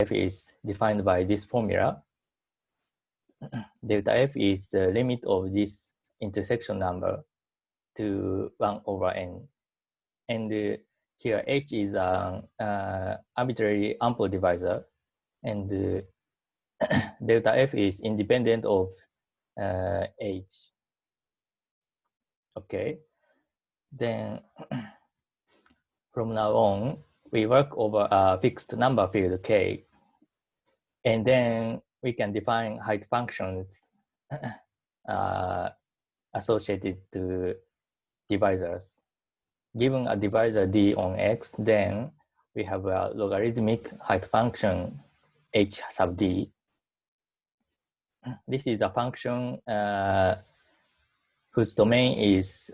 f is defined by this formula. Delta f is the limit of this intersection number to 1 over n. And here h is an arbitrary ample divisor, and delta f is independent of h. Okay, then from now on, we work over a fixed number field k, and then we can define height functions associated to divisors. Given a divisor d on x, then we have a logarithmic height function h sub d. This is a function whose domain is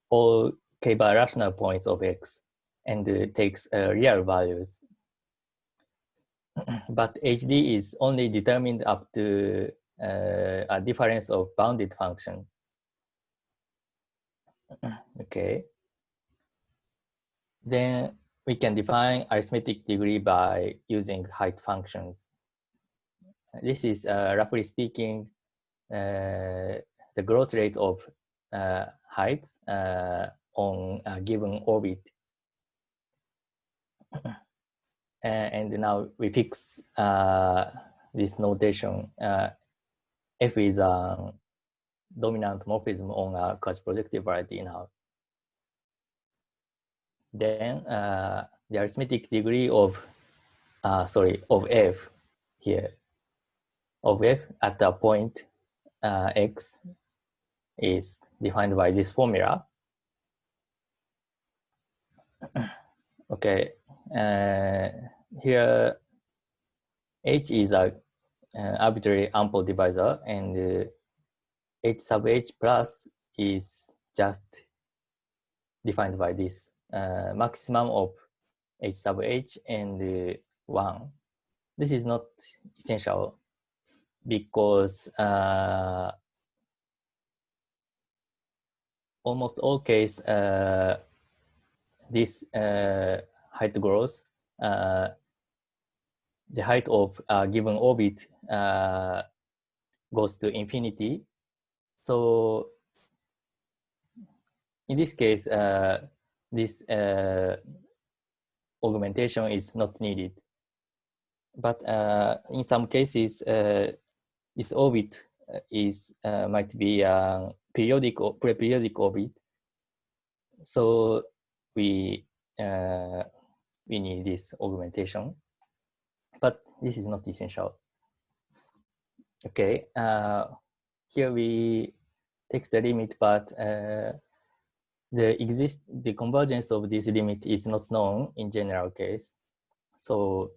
all k-bar rational points of x, and takes real values. But HD is only determined up to a difference of bounded function. Okay. Then we can define arithmetic degree by using height functions. This is roughly speaking the growth rate of height on a given orbit. And now we fix this notation. F is a dominant morphism on a quasi-projective variety now. Then the arithmetic degree of f here, of f at a point x is defined by this formula. Okay, here h is a arbitrary ample divisor, and h sub h plus is just defined by this maximum of h sub h and 1. This is not essential because almost all case this height growth, the height of a given orbit goes to infinity. So in this case, this augmentation is not needed. But in some cases, this orbit is might be a periodic or pre-periodic orbit. So we need this augmentation, but this is not essential. Okay, here we take the limit, but the convergence of this limit is not known in general case. So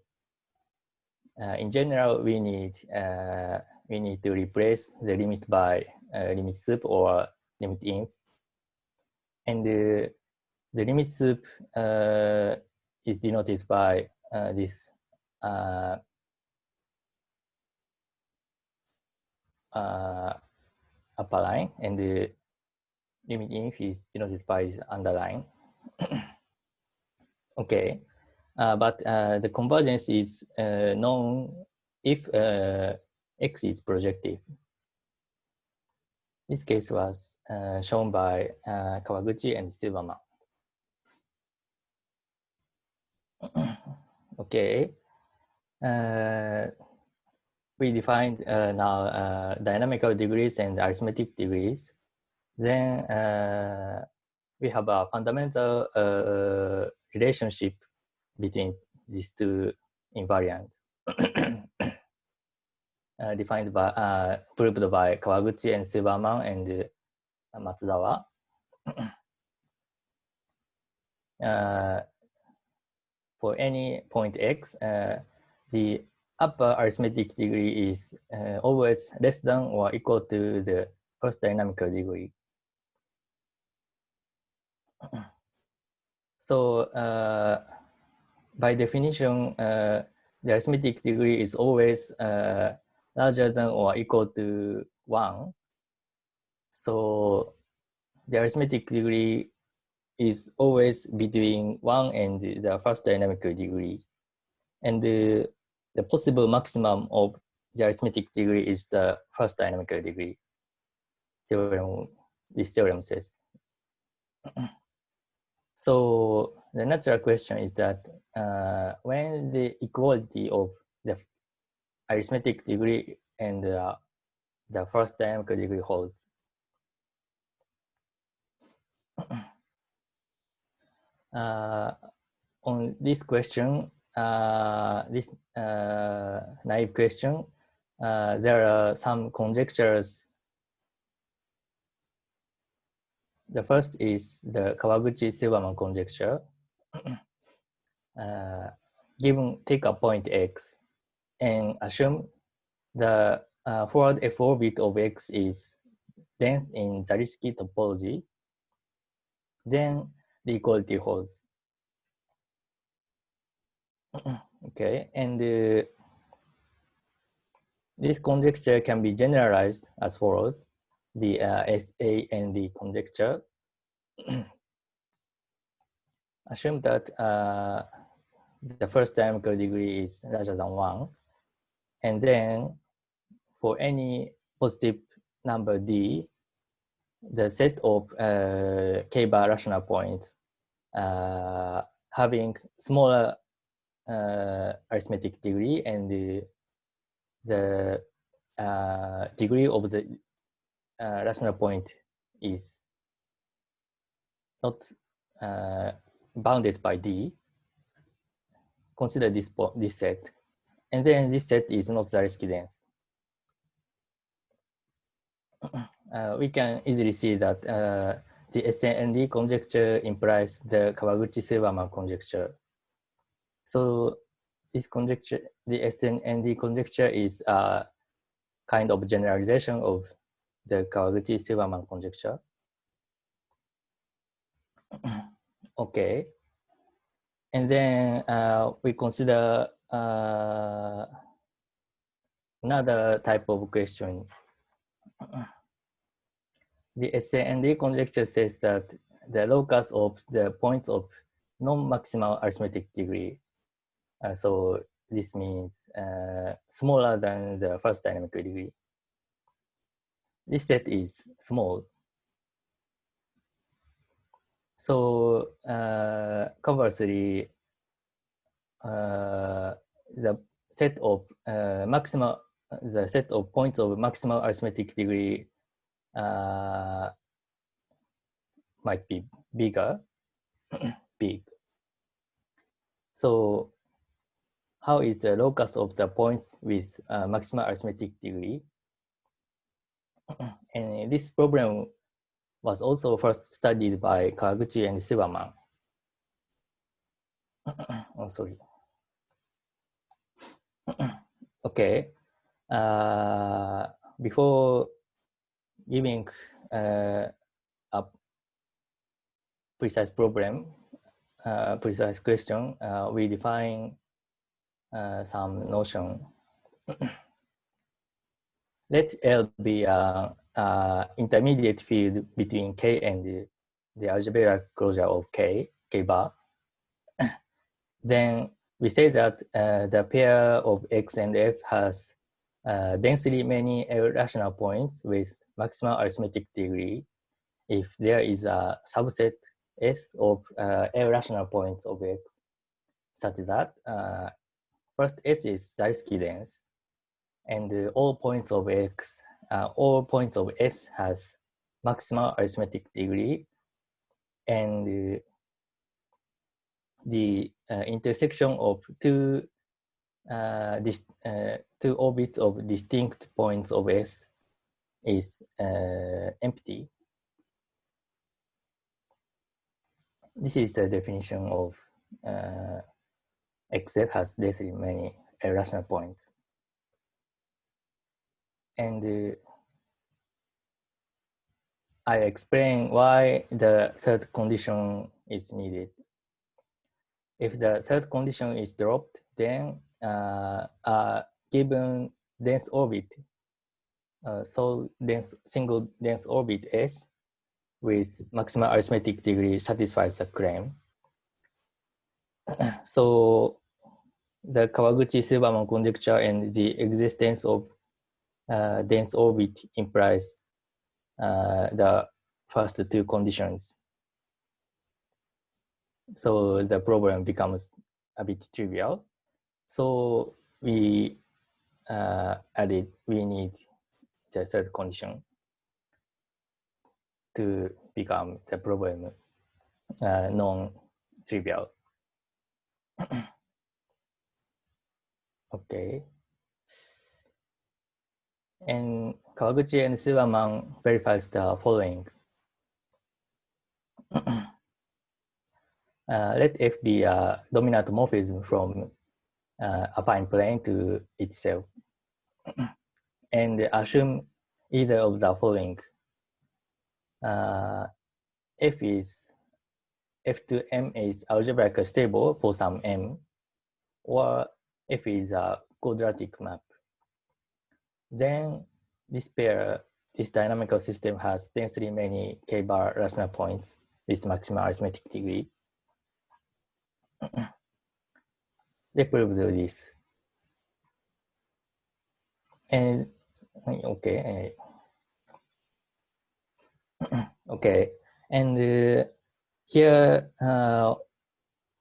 in general, we need to replace the limit by limit sup or limit inf, and the limit sup is denoted by this upper line, and the limit inf is denoted by this underline. Okay, but the convergence is known if x is projective. This case was shown by Kawaguchi and Silverman. Okay, we defined now dynamical degrees and arithmetic degrees. Then we have a fundamental relationship between these two invariants defined by proved by Kawaguchi and Silverman and Matsudawa. For any point x, the upper arithmetic degree is always less than or equal to the first dynamical degree. So by definition, the arithmetic degree is always larger than or equal to 1. So the arithmetic degree is always between 1 and the first dynamical degree. And the possible maximum of the arithmetic degree is the first dynamical degree. This theorem says. So the natural question is that when the equality of the arithmetic degree and the first dynamical degree holds, on this question, this naive question, there are some conjectures. The first is the Kawaguchi-Silverman conjecture. Take a point x and assume the forward F orbit of x is dense in Zariski topology, then the equality holds. Okay, and this conjecture can be generalized as follows: the SA and the conjecture. Assume that the first dynamical degree is larger than 1, and then for any positive number d, the set of k-bar rational points having smaller arithmetic degree, and the degree of the rational point is not bounded by d. Consider this set, and then this set is not Zariski dense. We can easily see that the SNND conjecture implies the Kawaguchi-Silverman conjecture. So this conjecture, the SNND conjecture, is a kind of generalization of the Kawaguchi-Silverman conjecture. Okay, and then we consider another type of question. The SND conjecture says that the locus of the points of non-maximal arithmetic degree, so this means smaller than the first dynamical degree. This set is small. So conversely, the set of the set of points of maximal arithmetic degree might be bigger, big. So how is the locus of the points with maximal arithmetic degree? And this problem was also first studied by Kawaguchi and Silverman. Oh, sorry. Okay. Before giving a precise problem, precise question, we define some notion. Let L be an intermediate field between K and the algebraic closure of K bar. Then we say that the pair of X and F has densely many irrational points with maximal arithmetic degree if there is a subset S of irrational points of X, such that first S is Zariski dense, and all points of X, all points of S has maximal arithmetic degree, and the intersection of two orbits of distinct points of S is empty. This is the definition of XF has densely many irrational points. And I explain why the third condition is needed. If the third condition is dropped, then a given dense orbit, so dense single dense orbit S with maximal arithmetic degree satisfies the claim. So the Kawaguchi-Silverman conjecture and the existence of dense orbit implies the first two conditions. So the problem becomes a bit trivial. So we need the third condition to become the problem non-trivial. Okay. And Kawaguchi and Silverman verifies the following. Let F be a dominant morphism from a affine plane to itself. And assume either of the following. F to M is algebraically stable for some M, or F is a quadratic map. Then this dynamical system has densely many k-bar rational points with maximal arithmetic degree. They proved this. And okay, okay, and here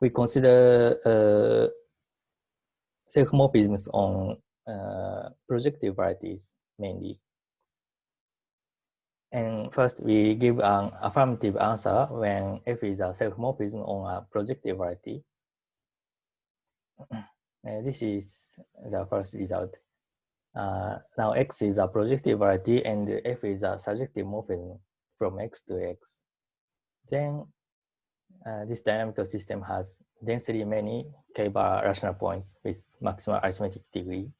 we consider self-morphisms on projective varieties mainly. And first, we give an affirmative answer when F is a self-morphism on a projective variety. This is the first result. Now X is a projective variety and F is a surjective morphism from X to X. Then this dynamical system has densely many k-bar rational points with maximal arithmetic degree.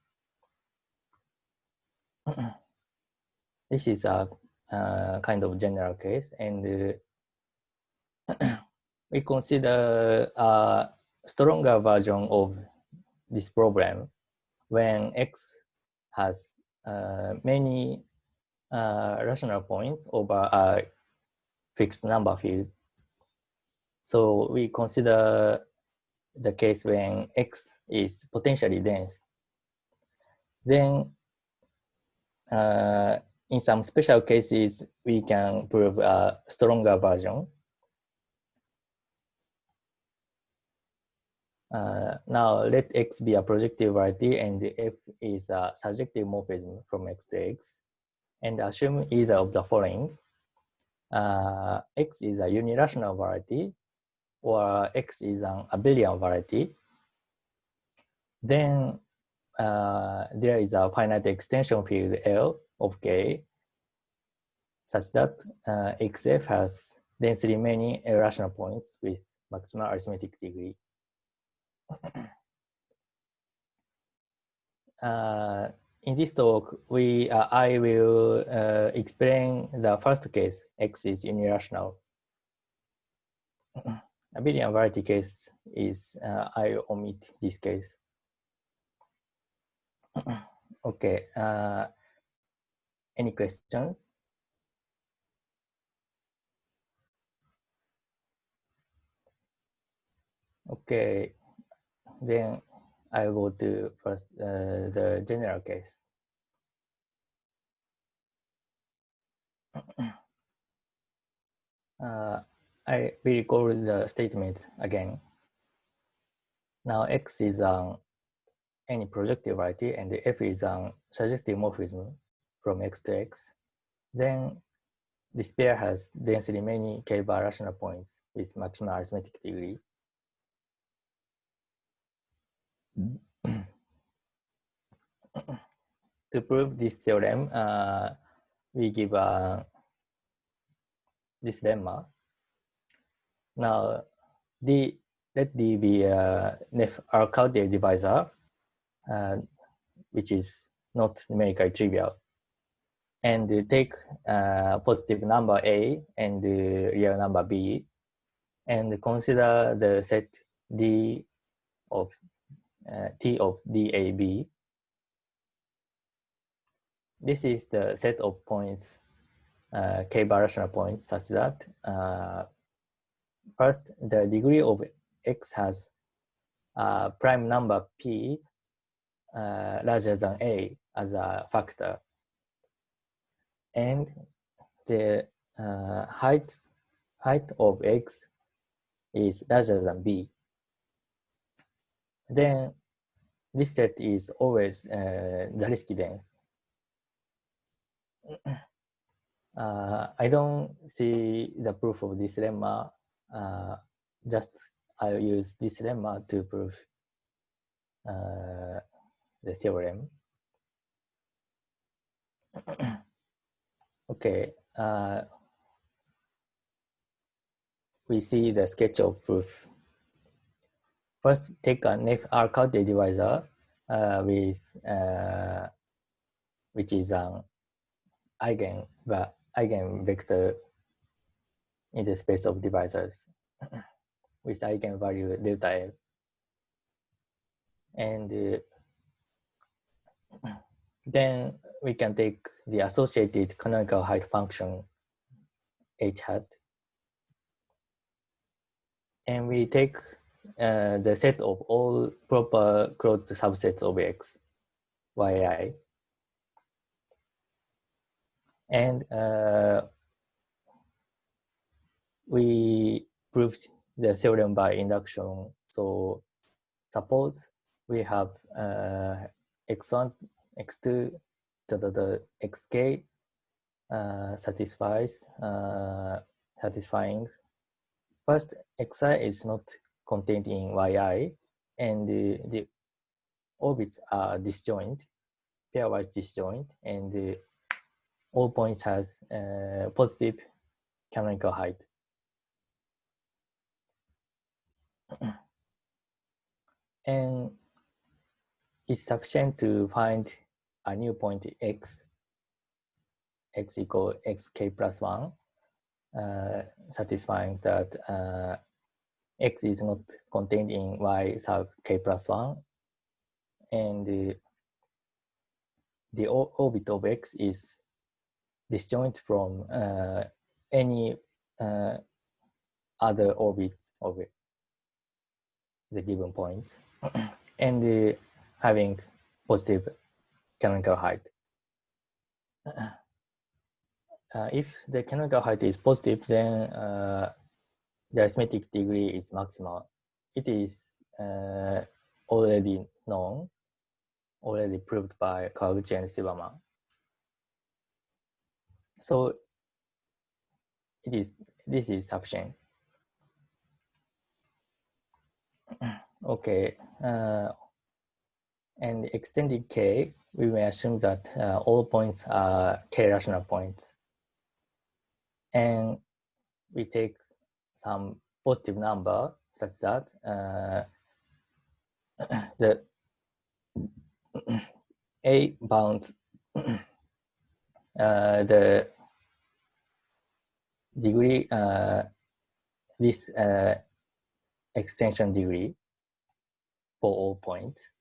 This is a kind of general case, and we consider a stronger version of this problem when X has many rational points over a fixed number field. So we consider the case when X is potentially dense. Then in some special cases, we can prove a stronger version. Now let X be a projective variety and F is a surjective morphism from X to X, and assume either of the following. X is a unirational variety, or X is an abelian variety. Then there is a finite extension field L of K such that XF has densely many irrational points with maximal arithmetic degree. In this talk, I will explain the first case, X is unirational. Abelian variety case is, I omit this case. Okay, any questions? Okay, then I will go to first the general case. I will recall the statement again. Now X is any projective variety and F is an surjective morphism from X to X. Then this pair has densely many k-bar rational points with maximal arithmetic degree. To prove this theorem, we give this lemma. Now, let D be a Arcaudier divisor, which is not numerically trivial, and take positive number A and the real number B, and consider the set D of T of DAB. This is the set of points, k-bar rational points, such that first the degree of X has prime number p larger than a as a factor, and the height of x is larger than b, then this set is always Zariski dense. I don't see the proof of this lemma. Just I'll use this lemma to prove the theorem. Okay, we see the sketch of proof. First, take a R-counted divisor with which is an eigenvector in the space of divisors with eigenvalue delta L. And then we can take the associated canonical height function h hat, and we take the set of all proper closed subsets of x, yi, and we prove the theorem by induction. So suppose we have x1, x2, xk satisfying. First, xi is not contained in yi, and the orbits are disjoint, pairwise disjoint, and all points has positive canonical height. And it's sufficient to find a new point x equal xk plus 1, satisfying that x is not contained in y sub k plus 1, and the orbit of x is disjoint from any other orbits of the given points, and having positive canonical height. If the canonical height is positive, then the arithmetic degree is maximal. It is already known, already proved by Kawaguchi and Shibata. So this is sufficient. Okay, and extending k, we may assume that all points are k rational points, and we take some positive number such that the a bounds the degree, this extension degree for all points,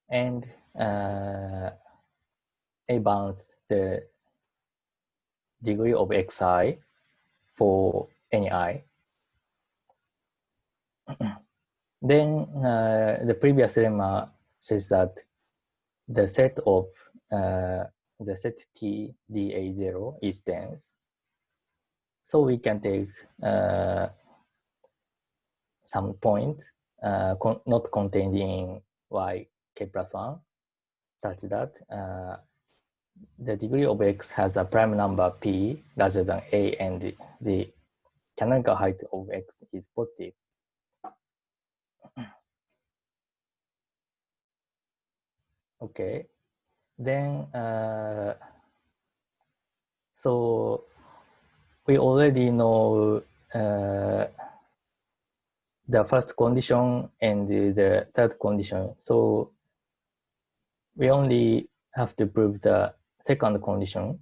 and a bounds the degree of xi for any I. Then the previous lemma says that the set of the set T dA0 is dense. So we can take some point not contained in y k plus 1, such that the degree of x has a prime number p larger than a, and the canonical height of x is positive. Okay, then so we already know the first condition and the third condition. So we only have to prove the second condition,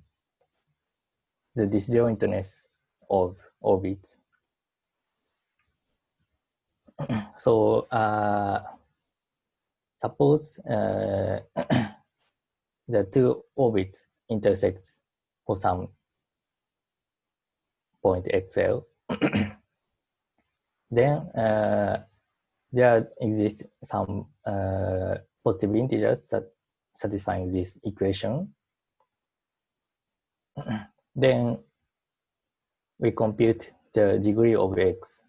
the disjointness of orbits. So suppose the two orbits intersect for some point xl, then there exist some positive integers that satisfying this equation. Then we compute the degree of x.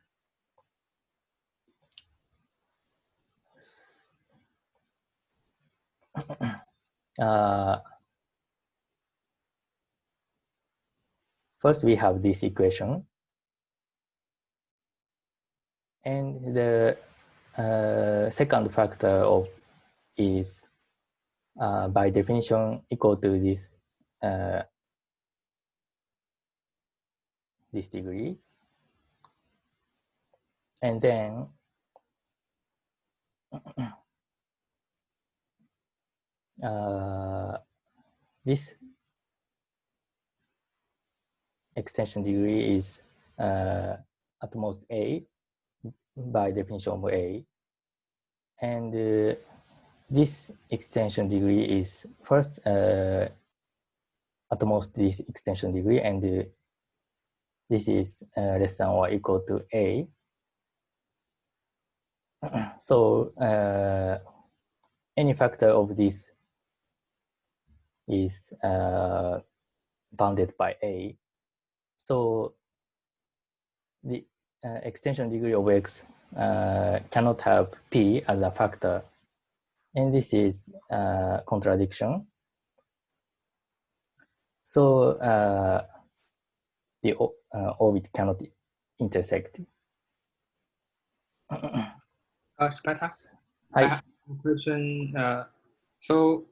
First, we have this equation, and the second factor of is by definition equal to this this degree, and then this extension degree is at most a by definition of a, and this extension degree is first at most this extension degree, and this is less than or equal to a. So any factor of this is bounded by a. So the extension degree of x cannot have p as a factor, and this is contradiction. So the orbit cannot intersect. Shibata, I have a question. So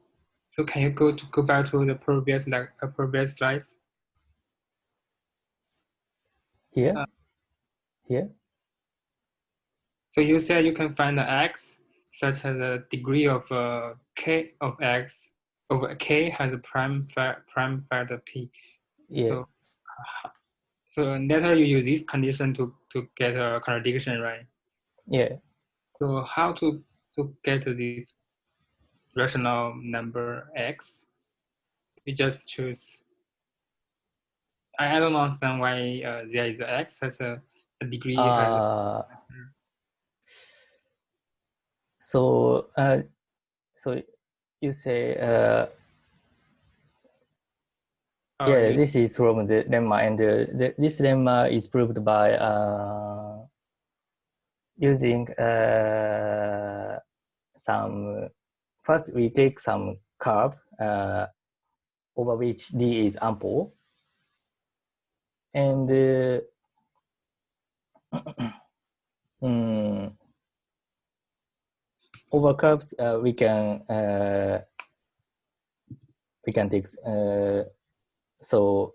can you go back to the previous slides? Here. Here. So you said you can find the x such as the degree of k of x over k has a prime factor p. Yeah. So later you use this condition to get a contradiction, right? Yeah. So how to get this rational number x? We just choose. I don't understand why there is x such a degree has. So you say yeah, this is from the lemma, and this lemma is proved by using some. First, we take some curve over which D is ample, and over curves we can take so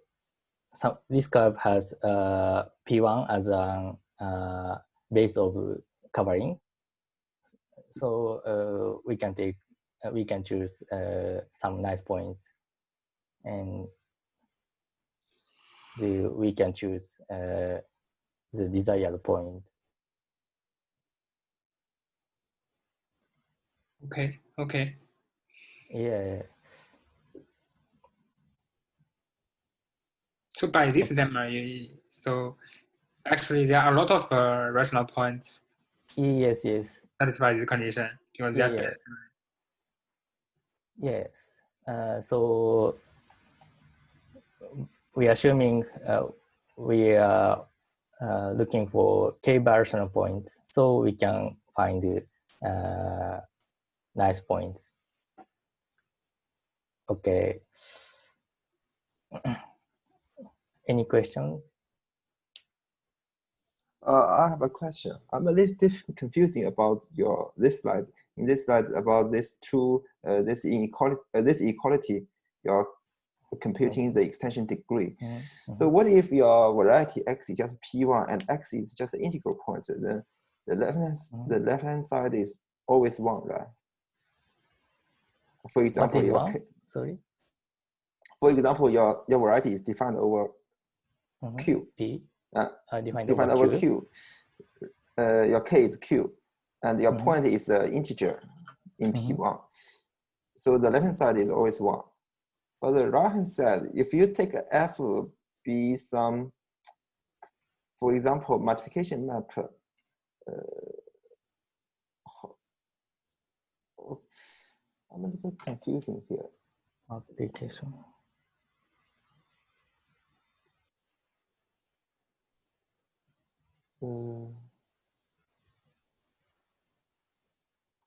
this curve has P1 as a base of covering. So we can choose some nice points, and we can choose the desired point. Okay. Yeah. So by this lemma, so actually there are a lot of rational points. Yes. Satisfy the condition. Yes. So we are assuming we are looking for k-rational points, so we can find nice points. Okay. Any questions? I have a question. I'm a little bit confusing about this slide. In this slide about this equality, you're computing the extension degree. So what if your variety x is just p1 and x is just the integral point? Then the left hand side is always 1, right? For example, what is 1? Sorry. For example, your variety is defined over q. P. Defined over q. Your k is q, and your point is an integer in p1. So the left hand side is always 1. But the right hand side, if you take f be some, for example, multiplication map I'm a little bit confusing here. Application.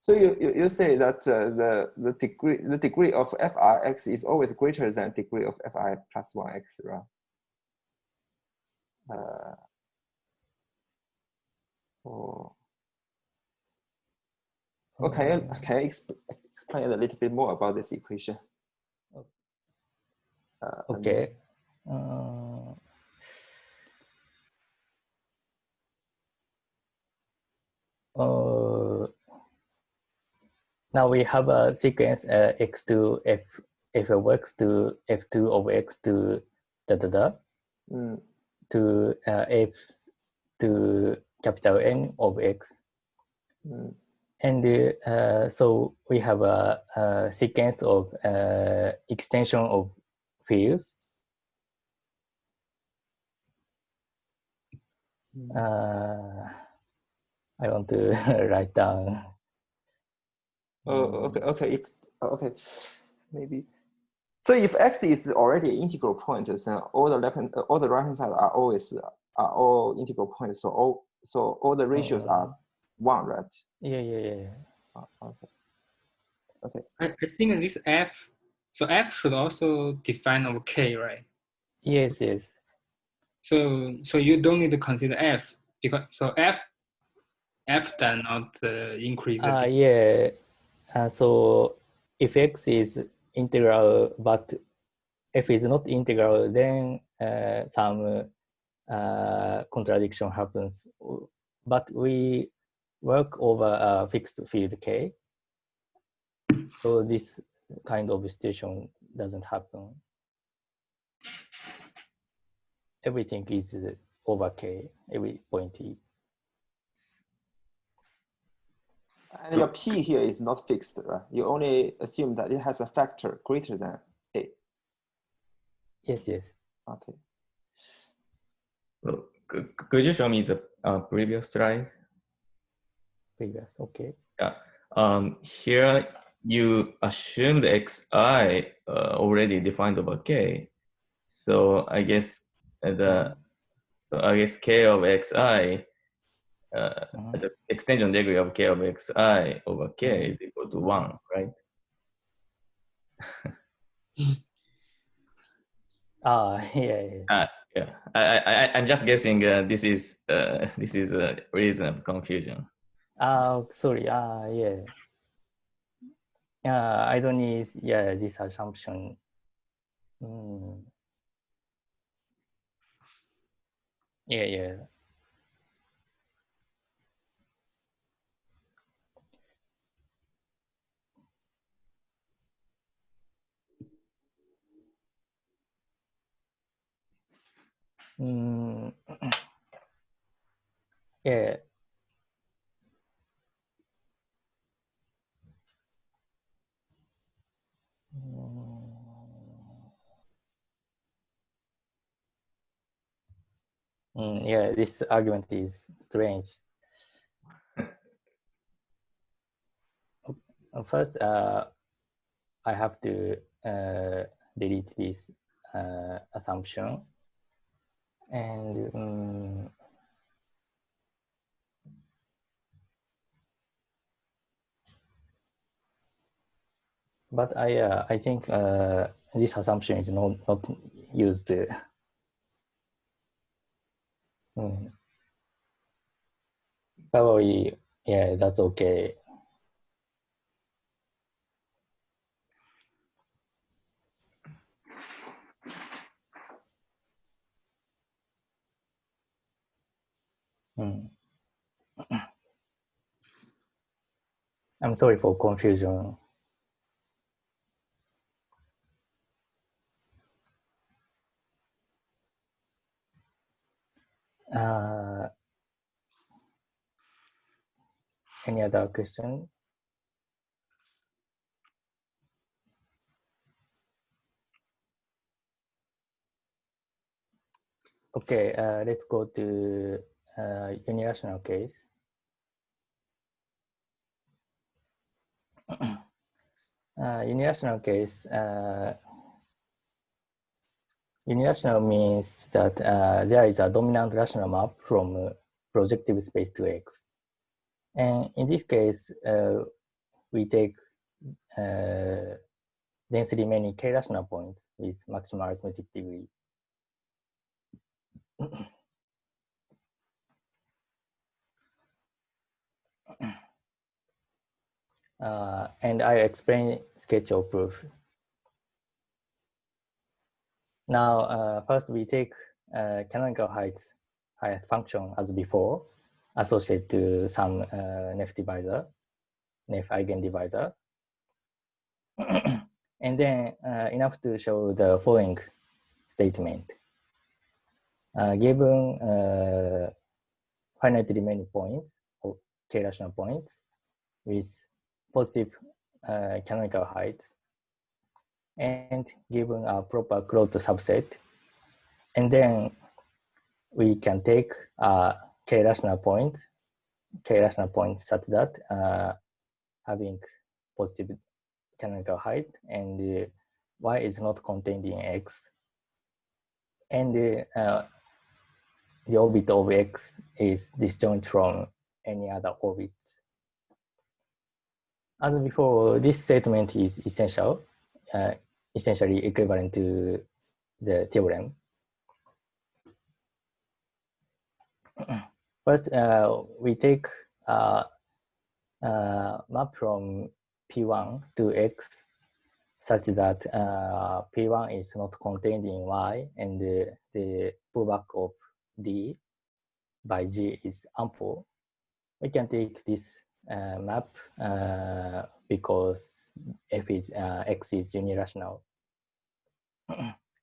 So you say that the degree of Fix is always greater than degree of Fi plus 1x, right? Okay, can you explain a little bit more about this equation? Okay. Now we have a sequence x to f of x to f2 of x to to f to capital N of x. And so we have a sequence of extension of fields. I want to write down. Okay, maybe. So if x is already an integral point, then all the right hand side are all integral points. So all the ratios are 1, right? Yeah. Okay. I think this f, so f should also define over k, right? Yes. So you don't need to consider f because so f does not increase. Yeah. So if x is integral but f is not integral, then some contradiction happens. But we work over a fixed field k, so this kind of situation doesn't happen. Everything is over k, every point is. And your p here is not fixed, right? You only assume that it has a factor greater than a. Yes. Okay. Well, could you show me the previous slide? Previous, okay. Yeah. Here you assumed xi already defined over k. So I guess k of xi, the extension degree of k of xi over k is equal to 1, right? Yeah. Yeah. I'm just guessing. This is a reason of confusion. Sorry. Yeah. I don't need this assumption. Yeah. Yeah. Yeah, this argument is strange. First, I have to delete this assumption, and but I think this assumption is not used. Probably, yeah, that's okay. I'm sorry for confusion. Any other questions? Okay, let's go to unilateral case. Unilateral case, unilateral means that there is a dominant rational map from projective space to X. And in this case, we take densely many k-rational points with maximal arithmetic degree. And I explain sketch of proof. Now, first we take canonical height function as before, associated to some Neff divisor, Neff eigendivisor. And then enough to show the following statement. Given finitely many points, or k-rational points, with positive canonical heights, and given a proper closed subset, and then we can take k-rational points such that having positive canonical height, and y is not contained in X, and the orbit of X is disjoint from any other orbits. As before, this statement is essential, essentially equivalent to the theorem. First, we take map from P1 to X such that P1 is not contained in Y, and the pullback of D by G is ample. We can take this map because X is unirational.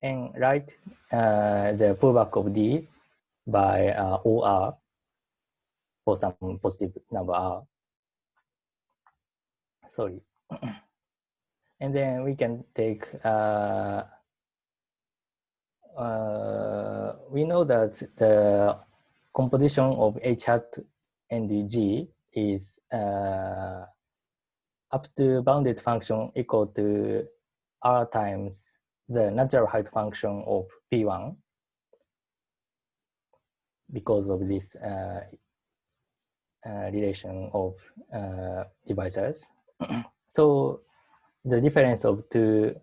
And write the pullback of D by OR for some positive number R. Sorry. And then we can take, we know that the composition of H hat and G is up to bounded function equal to R times the natural height function of P1 because of this relation of divisors. So the difference of two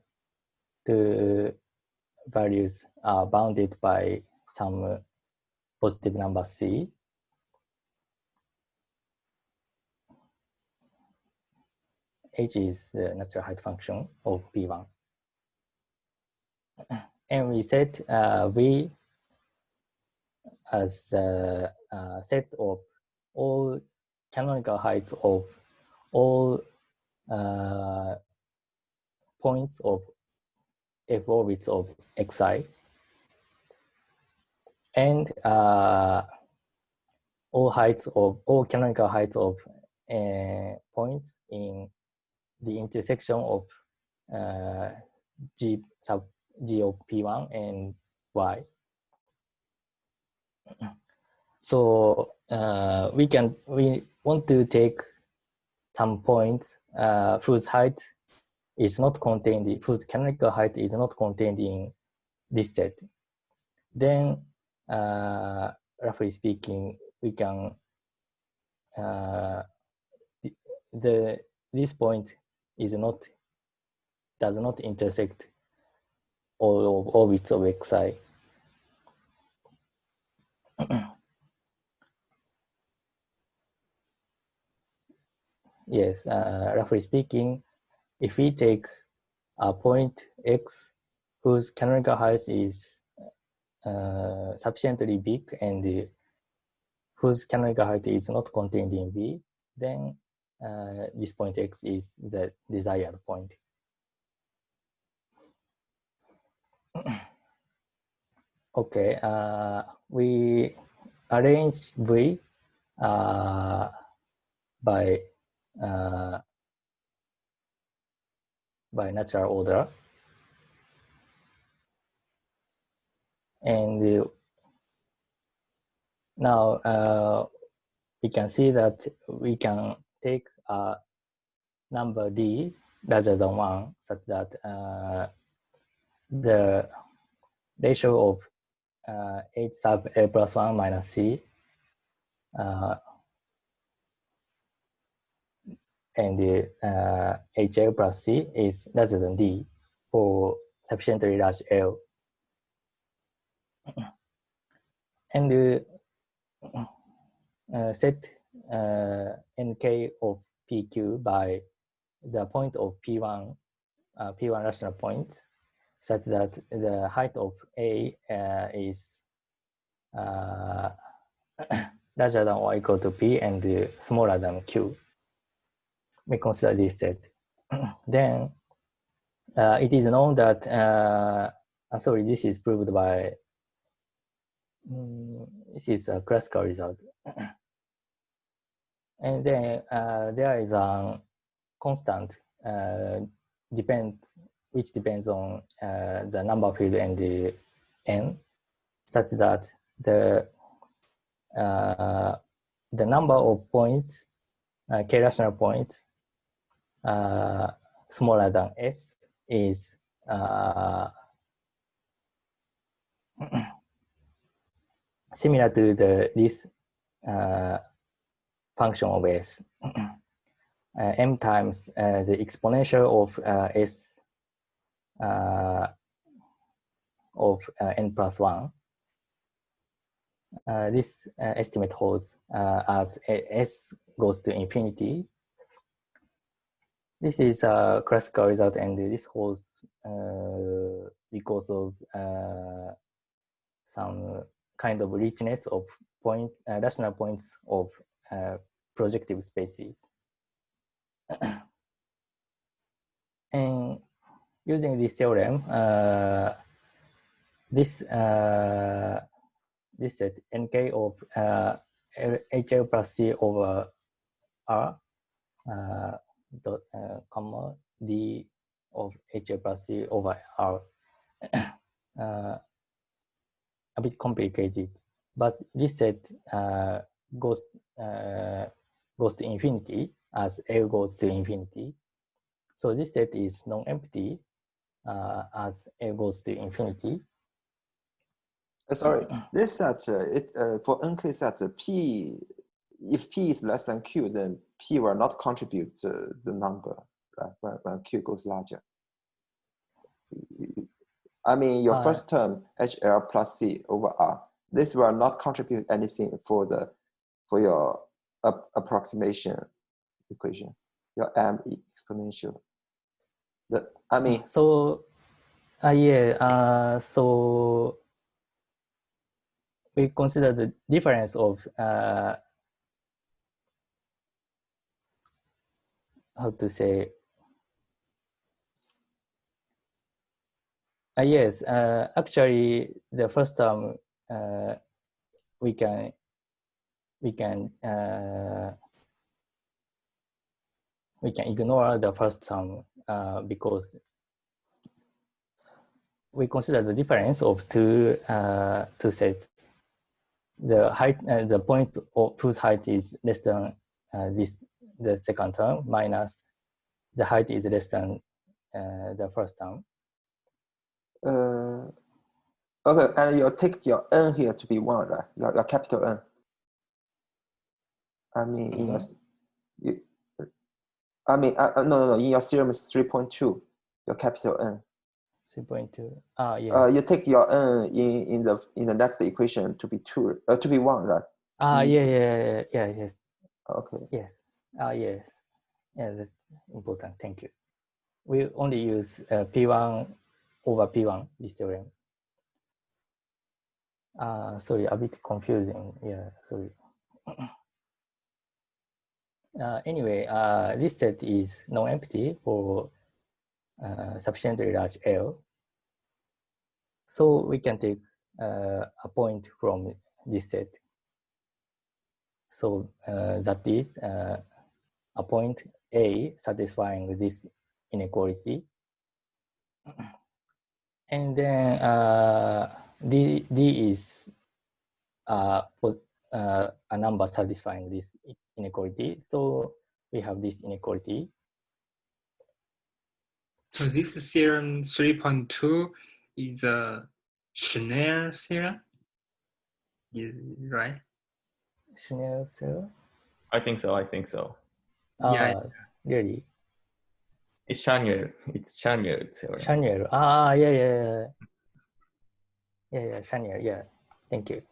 values are bounded by some positive number C. H is the natural height function of P1. And we set V as the set of all canonical heights of all points of F orbits of Xi, and all canonical heights of points in the intersection of G sub G of P1 and Y. So we want to take some points whose height is not contained, whose canonical height is not contained in this set. Then, roughly speaking, we can this point does not intersect all of orbits of Xi. Yes, roughly speaking, if we take a point X whose canonical height is sufficiently big and whose canonical height is not contained in V, then this point X is the desired point. Okay, we arrange V by natural order, and now we can see that we can take a number D larger than 1, such that the ratio of H sub L plus 1 minus C and HL plus C is larger than D for sufficiently large L. And set NK of PQ by the point of P1 rational point, such that the height of A is larger than or equal to P and smaller than Q. We consider this set. Then it is known that, sorry, this is proved by, this is a classical result. And then there is a constant which depends on the number field and the n, such that the number of points, k rational points, smaller than s is similar to this function of s. M times the exponential of s of n plus 1. This estimate holds as s goes to infinity. This is a classical result, and this holds because of some kind of richness of rational points of projective spaces. And using this theorem, this set nk of HL plus C over R comma D of HL plus C over R a bit complicated, but this set goes to infinity as L goes to infinity. So this set is non-empty as L goes to infinity. Sorry, this set for NK set P, if P is less than Q, then P will not contribute the number, right? When Q goes larger. I mean, your first term HL plus C over R, this will not contribute anything for your approximation equation, your M exponential. I mean, so yeah, so we consider the difference of how to say. Yes, actually, the first term we can ignore the first term because we consider the difference of two sets. The height, the points of whose height is less than the second term minus the height is less than the first term. Okay, and you take your n here to be 1, right? Your capital N. I mean, in no, in your theorem is 3.2, your capital N. 3.2. Yeah. You take your n in the next equation to be 2, to be 1, right? Yeah, yes. Okay. Yes. Yes. Yeah, that's important. Thank you. We only use P1 over P1, this theorem. Sorry, a bit confusing. Yeah, sorry. Anyway, this set is non-empty for sufficiently large L. So we can take a point from this set. So that is a point A satisfying this inequality. And then D is a number satisfying this inequality. So we have this inequality. So this theorem 3.2 is a Schnell theorem, is right? Schnell theorem? I think so. I think so. Yeah. Really? It's Chanier. It's Chanier theorem. Chanier. Yeah, Chanier. Yeah. Thank you.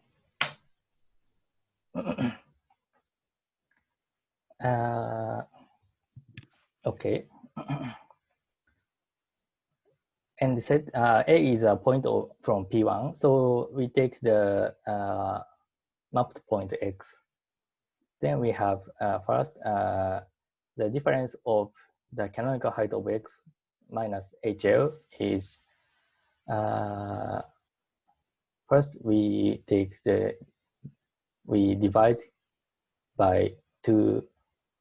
Okay. And set A is a point from P1. So we take the mapped point X. Then we have first the difference of the canonical height of X minus HL is first we divide by 2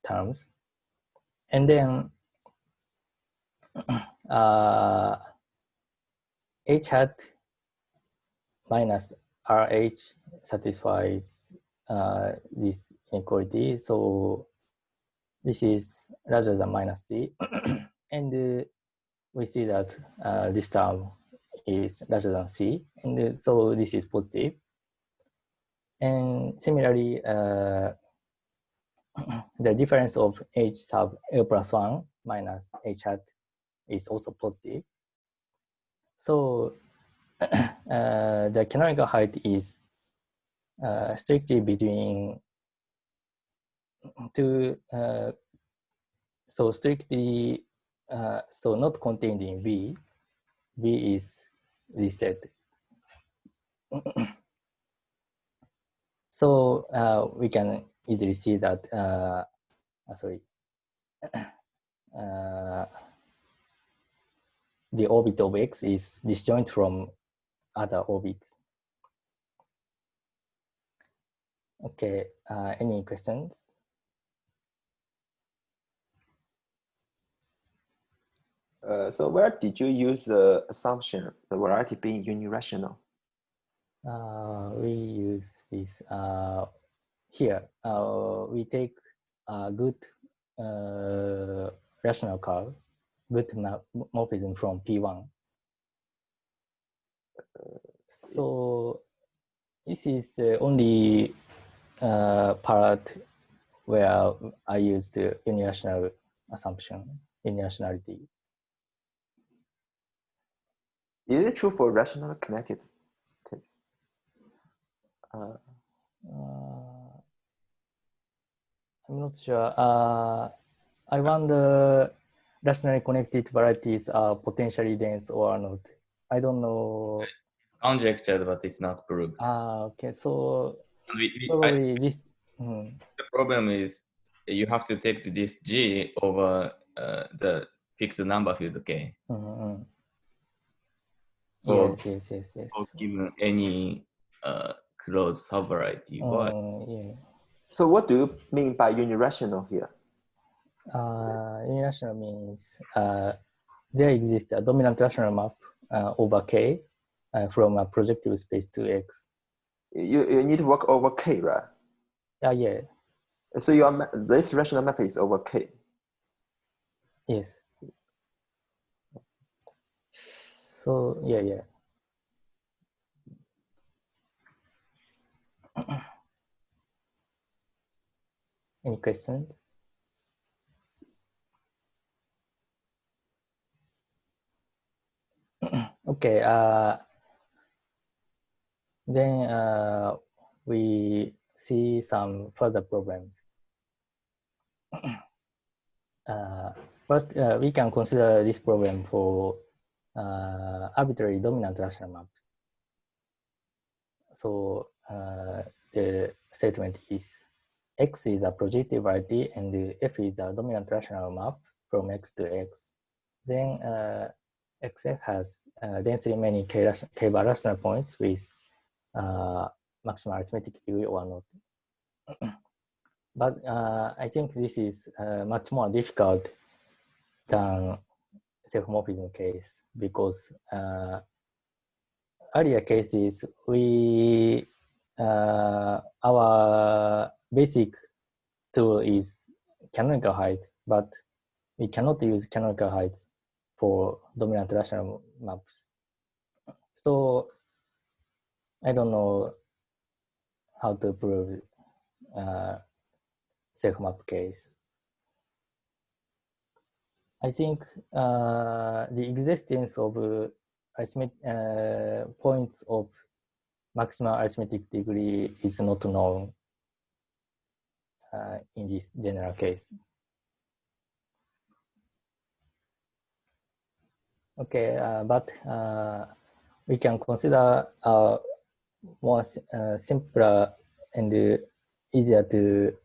terms, and then H hat minus RH satisfies this inequality. So this is larger than minus C. And we see that this term is larger than C. And so this is positive. And similarly, the difference of H sub L plus 1 minus H hat is also positive. So the canonical height is strictly between two, so strictly, so not contained in V. V is listed. So we can easily see that, the orbit of X is disjoint from other orbits. Okay, any questions? So where did you use the assumption, the variety being unirational? We use this here. We take a good rational curve, good morphism from P1. So this is the only part where I used the unirational assumption, unirationality. Is it true for rational connected? I'm not sure. I wonder rationally connected varieties are potentially dense or not. I don't know. Conjectured, but it's not proved. Okay. So probably this. The problem is you have to take this G over the fixed number field K. So Yes. given any closed subvariety Y. Yeah. So what do you mean by unirational here? Unirational means there exists a dominant rational map over K from a projective space to X. You need to work over K, right? Yeah. So this rational map is over K. Yes. So yeah. Any questions? Okay. Then we see some further problems. First, we can consider this problem for arbitrary dominant rational maps. So the statement is X is a projective variety and F is a dominant rational map from X to X. Then XF has densely many K-bar rational points with maximal arithmetic degree or not. But I think this is much more difficult than self-morphism case because earlier cases our basic tool is canonical height, but we cannot use canonical height for dominant rational maps. So I don't know how to prove self-map case. I think the existence of points of maximal arithmetic degree is not known in this general case. Okay, but we can consider a more simpler and easier to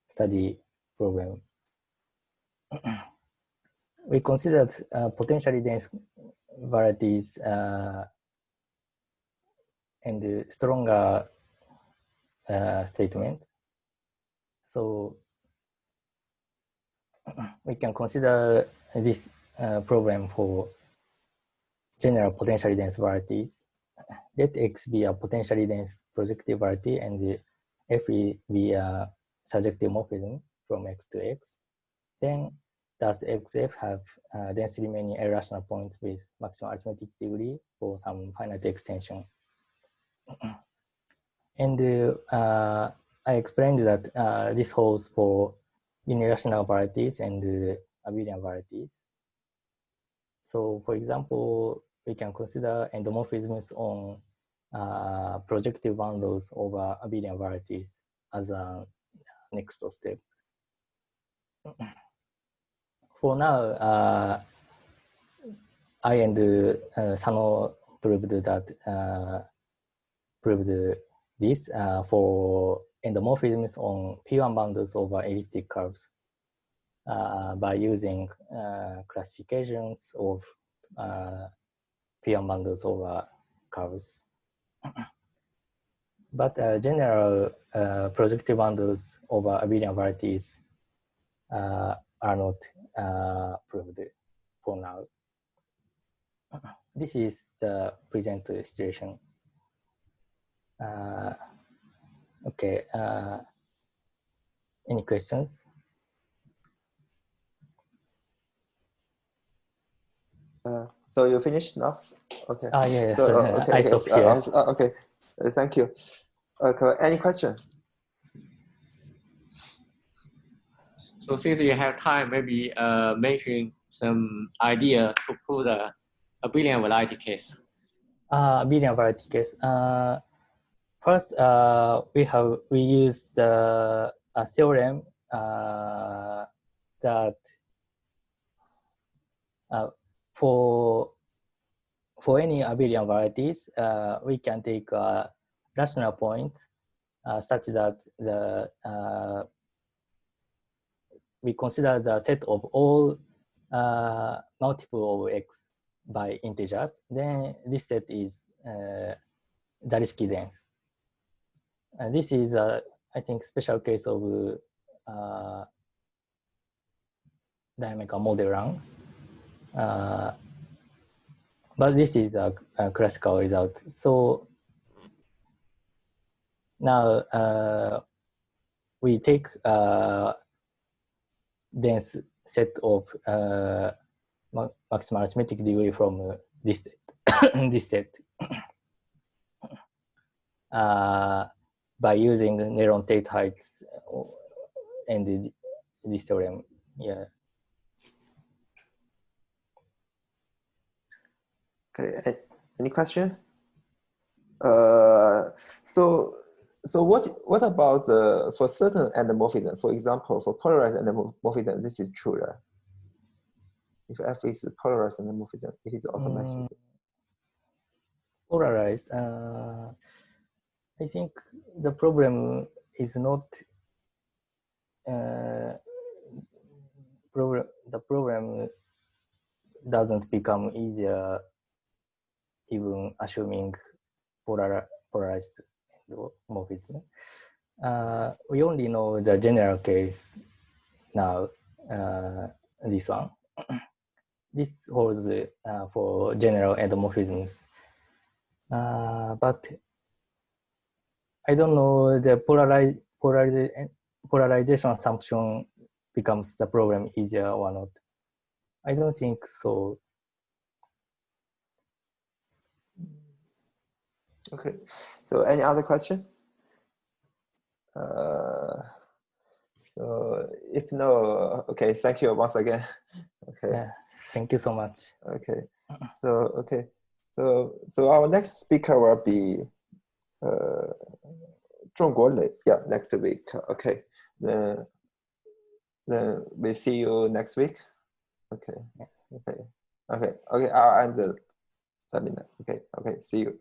study problem. We considered potentially dense varieties and stronger statement. So we can consider this problem for general potentially dense varieties. Let X be a potentially dense projective variety and F be a surjective morphism from X to X. Then does XF have densely many irrational points with maximal arithmetic degree for some finite extension? And I explained that this holds for unirational varieties and abelian varieties. So for example, we can consider endomorphisms on projective bundles over abelian varieties as a next step. For now, I and Sano proved this for endomorphisms on P1 bundles over elliptic curves by using classifications of P1 bundles over curves. But general projective bundles over abelian varieties are not proved for now. This is the present situation. Okay, any questions? So you finished now? Okay. Yes, so, okay, I stopped here. Okay, thank you. Okay, any question? So since you have time, maybe mention some idea to prove the abelian variety case. Abelian variety case. First, we use the theorem that for any abelian varieties, we can take a rational point such that we consider the set of all multiple of x by integers. Then this set is Zariski dense. And this is, I think, special case of dynamical model run. But this is a classical result. So now we take dense set of maximal arithmetic degree from this set, this set by using Néron-Tate heights and this theorem. Yeah. Okay. Any questions? So what about for certain endomorphism? For example, for polarized endomorphism, this is true, right? If F is polarized endomorphism, it is automatic. Polarized. I think the problem is not the problem doesn't become easier even assuming polarized endomorphism. We only know the general case now, this one. This holds for general endomorphisms. But I don't know the polarization assumption becomes the problem easier or not. I don't think so. Okay. So any other question? So if no, okay. Thank you once again. Okay. Yeah, thank you so much. Okay. So okay. So our next speaker will be 中国Lei. Yeah, next week. Okay. Then we see you next week. Okay. Okay. Okay. Okay. I'll end the seminar. Okay. Okay. See you.